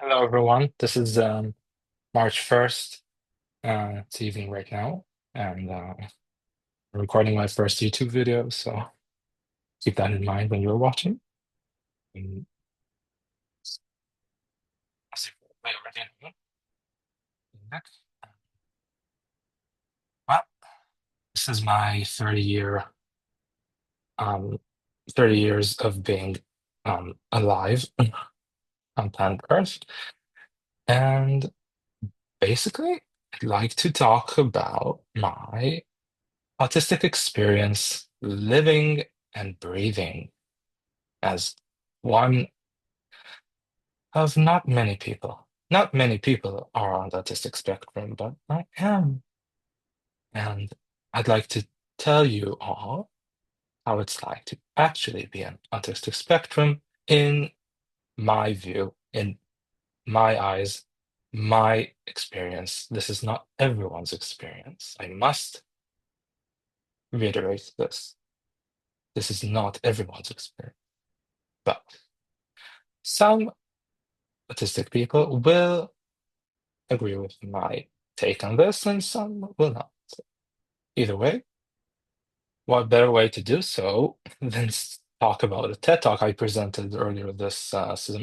Hello, everyone. This is March 1st. It's evening right now, and I'm recording my first YouTube video, so keep that in mind when you're watching. Mm, let's see, wait, already in next. Well, this is my um, 30 years of being alive on planet Earth, and basically, I'd like to talk about my autistic experience living and breathing as one of not many people. Not many people are on the autistic spectrum, but I am. And I'd like to tell you all how it's like to actually be an autistic spectrum in my view, in my eyes, my experience. This is not everyone's experience. I must reiterate this. This is not everyone's experience. But some autistic people will agree with my take on this, and some will not. Either way, what better way to do so than talk about a TED Talk I presented earlier this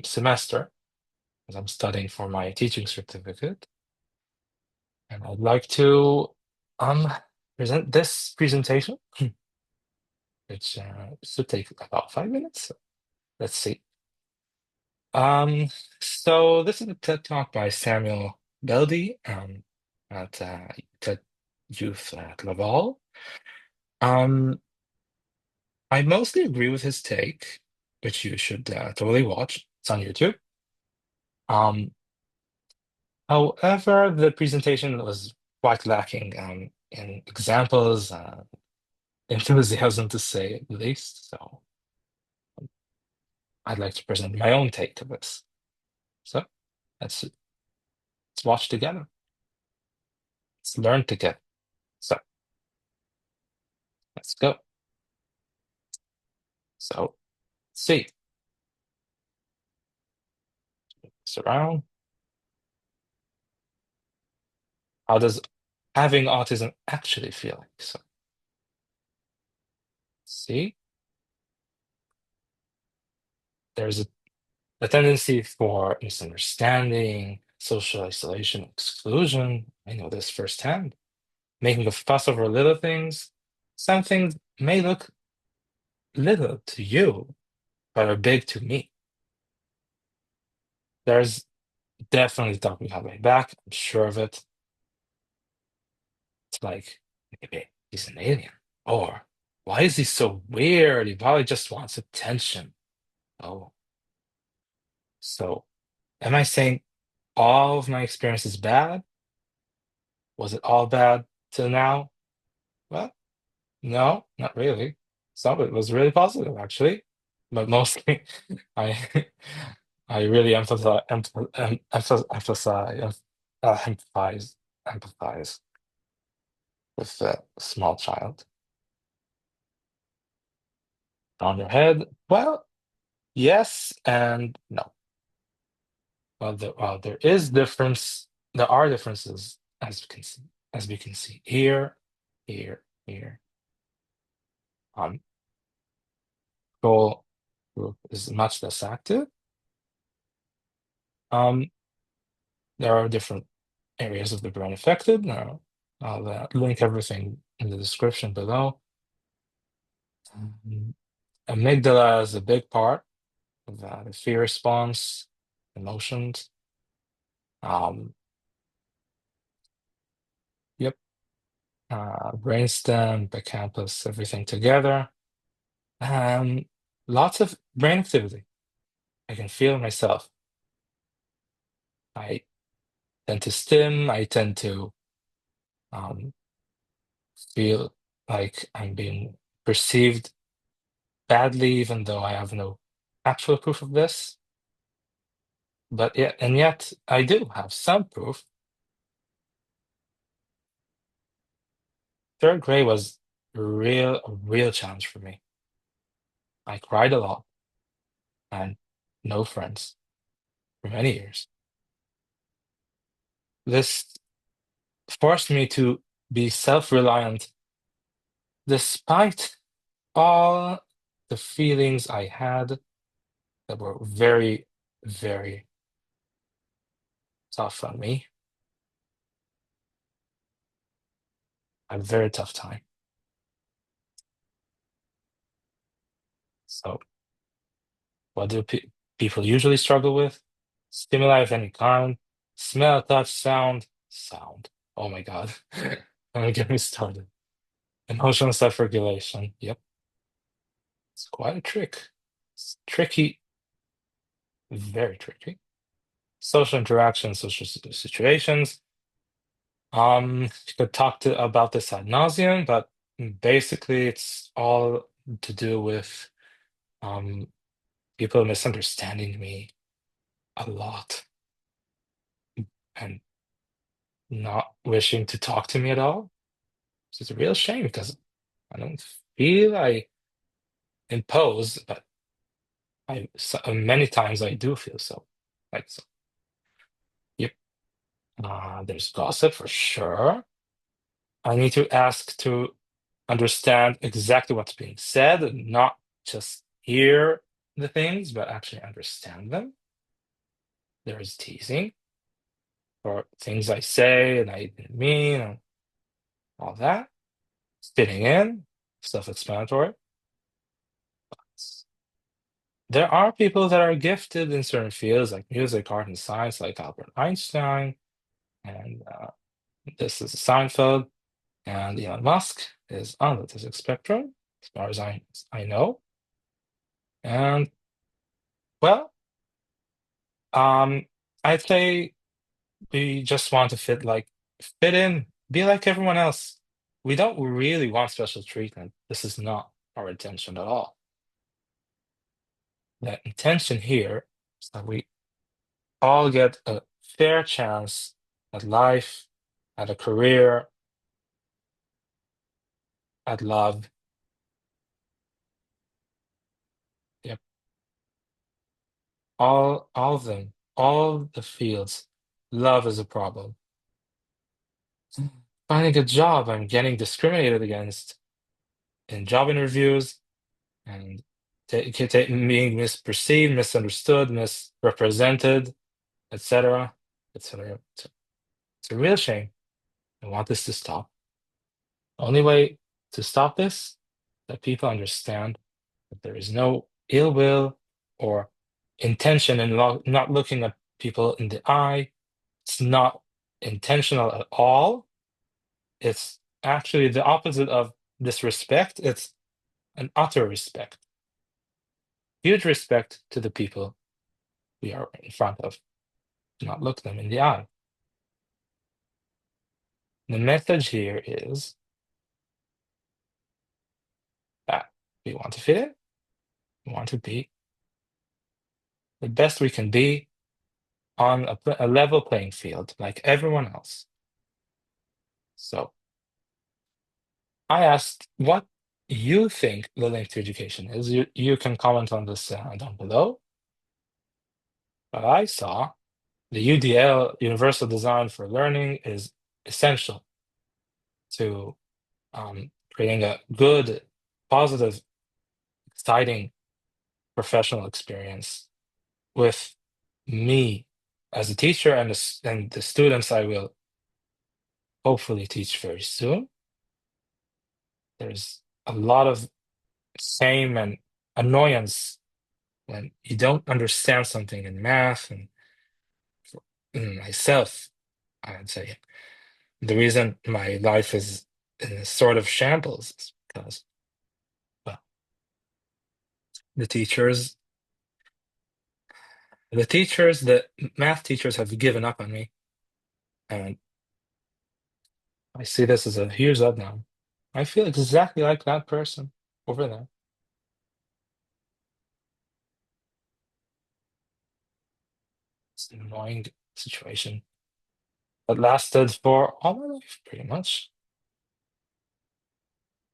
semester, as I'm studying for my teaching certificate. And I'd like to um, present this presentation, which should take about 5 minutes. Let's see. Um, so this is a TED Talk by Samuel Beldy at TED Youth at Laval. Um, I mostly agree with his take, which you should totally watch. It's on YouTube. Um, However, the presentation was quite lacking in examples, enthusiasm to say the least. So I'd like to present my own take to this. So let's watch together. Let's learn together. So let's go. So let's see. It's around. How does having autism actually feel like? So see, there's a tendency for misunderstanding, social isolation, exclusion. I know this firsthand. Making a fuss over little things. Some things may look little to you, but are big to me. There's definitely talk behind my back. I'm sure of it. It's like, maybe he's an alien. Or, why is he so weird? He probably just wants attention. Oh, so am I saying all of my experience is bad? Was it all bad till now? Well, no, not really. Some of it was really positive, actually, but mostly I I really empathize with a small child. On your head, well, yes and no. Well, there is difference. There are differences, as we can see here, here. Um, Control group is much less active. Um, there are different areas of the brain affected. Now, I'll link everything in the description below. Um, Amygdala is a big part of the fear response, emotions. Um, yep, brainstem, hippocampus, everything together. Um, Lots of brain activity. I can feel it myself. I tend to stim. I tend to um, feel like I'm being perceived badly, even though I have no actual proof of this. But yet I do have some proof. Third grade was a real challenge for me. I cried a lot and no friends for many years. This forced me to be self-reliant despite all the feelings I had that were very, very tough on me. A very tough time. So, what do people usually struggle with? Stimuli of any kind, smell, touch, sound. Oh my God. Don't get me started. Emotional self-regulation. Yep, it's quite a trick. It's tricky, very tricky. Social interactions, social situations. You could talk about this ad nauseum, but basically it's all to do with um, people misunderstanding me a lot and not wishing to talk to me at all. So it's a real shame because I don't feel I impose, but many times I do feel so. Like so. Yep. There's gossip for sure. I need to ask to understand exactly what's being said and not just hear the things, but actually understand them. There is teasing for things I say and I didn't mean, and all that. Fitting in, self-explanatory. There are people that are gifted in certain fields like music, art, and science, like Albert Einstein, and this is Seinfeld, and Elon Musk is on the autistic spectrum, as far as I know. And well, I'd say we just want to fit in, be like everyone else. We don't really want special treatment. This is not our intention at all. The intention here is that we all get a fair chance at life, at a career, at love. Yep. All of them, all the fields. Love is a problem. Finding a job, I'm getting discriminated against in job interviews and being misperceived, misunderstood, misrepresented, etc., etc. It's a real shame. I want this to stop. The only way to stop this, that people understand that there is no ill will or intention in not looking at people in the eye. It's not intentional at all. It's actually the opposite of disrespect. It's an utter respect. Huge respect to the people we are in front of. Do not look them in the eye. The message here is that we want to fit in. We want to be the best we can be on a level playing field like everyone else. So I asked what you think the link to education is. You can comment on this down below. But I saw the UDL, Universal Design for Learning, is essential to creating a good, positive, exciting professional experience with me as a teacher and the students I will hopefully teach very soon. There's a lot of shame and annoyance when you don't understand something in math and myself, I'd say the reason my life is in a sort of shambles is because, well, the teachers, the math teachers have given up on me, and I see this as a huge letdown. I feel exactly like that person over there. It's an annoying situation that lasted for all my life, pretty much.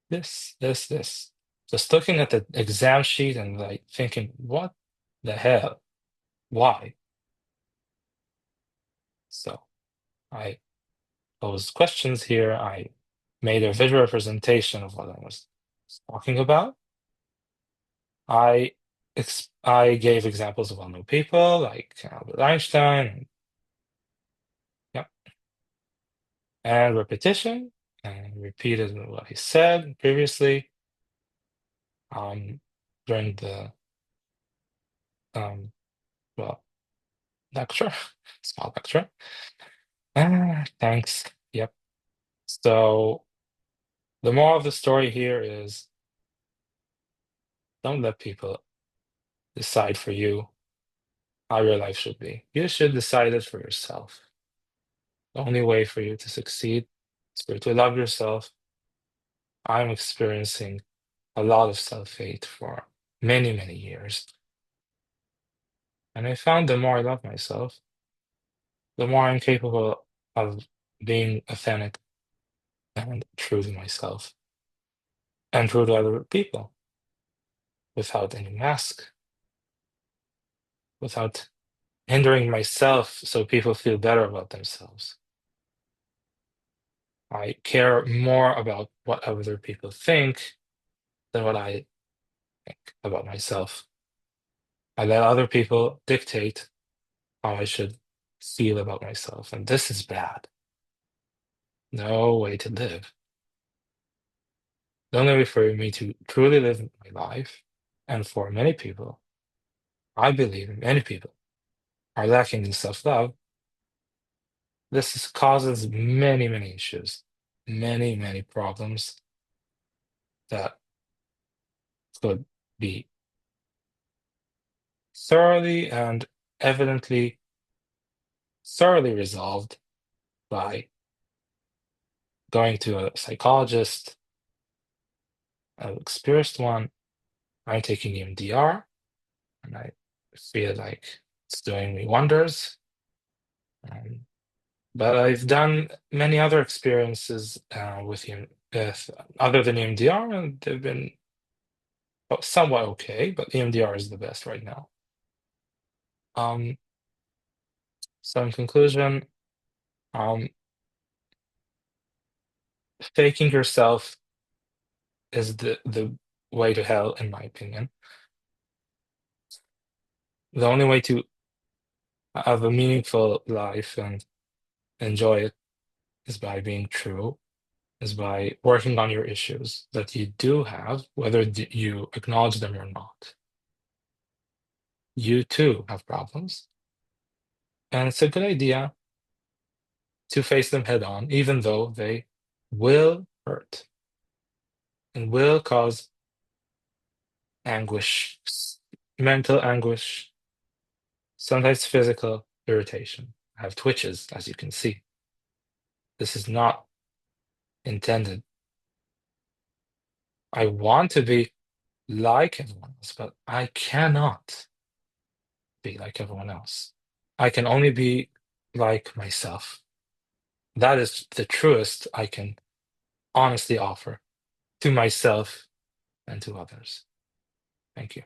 This. Just looking at the exam sheet and like thinking, what the hell? Why? So I posed questions here. I made a visual representation of what I was talking about. I gave examples of well-known people like Albert Einstein. Yeah, and repetition, and repeated what he said previously during the well lecture, small lecture. Thanks. Yep. So the moral of the story here is don't let people decide for you how your life should be. You should decide it for yourself. The only way for you to succeed is for you to love yourself. I'm experiencing a lot of self-hate for many, many years. And I found the more I love myself, the more I'm capable of being authentic and true to myself and true to other people without any mask, without hindering myself so people feel better about themselves. I care more about what other people think than what I think about myself. I let other people dictate how I should feel about myself, and this is bad. No way to live. The only way for me to truly live my life, and for many people, I believe many people are lacking in self-love. Causes many, many issues, many, many problems that could be thoroughly and evidently thoroughly resolved by going to a psychologist, an experienced one. I'm taking EMDR, and I feel like it's doing me wonders. But I've done many other experiences with other than EMDR, and they've been somewhat okay, but EMDR is the best right now. So in conclusion, faking yourself is the way to hell, in my opinion. The only way to have a meaningful life and enjoy it is by being true, is by working on your issues that you do have, whether you acknowledge them or not. You too have problems, and it's a good idea to face them head on, even though they will hurt and will cause anguish, mental anguish, sometimes physical irritation. I have twitches, as you can see. This is not intended. I want to be like everyone else, but I cannot be like everyone else. I can only be like myself. That is the truest I can honestly offer to myself and to others. Thank you.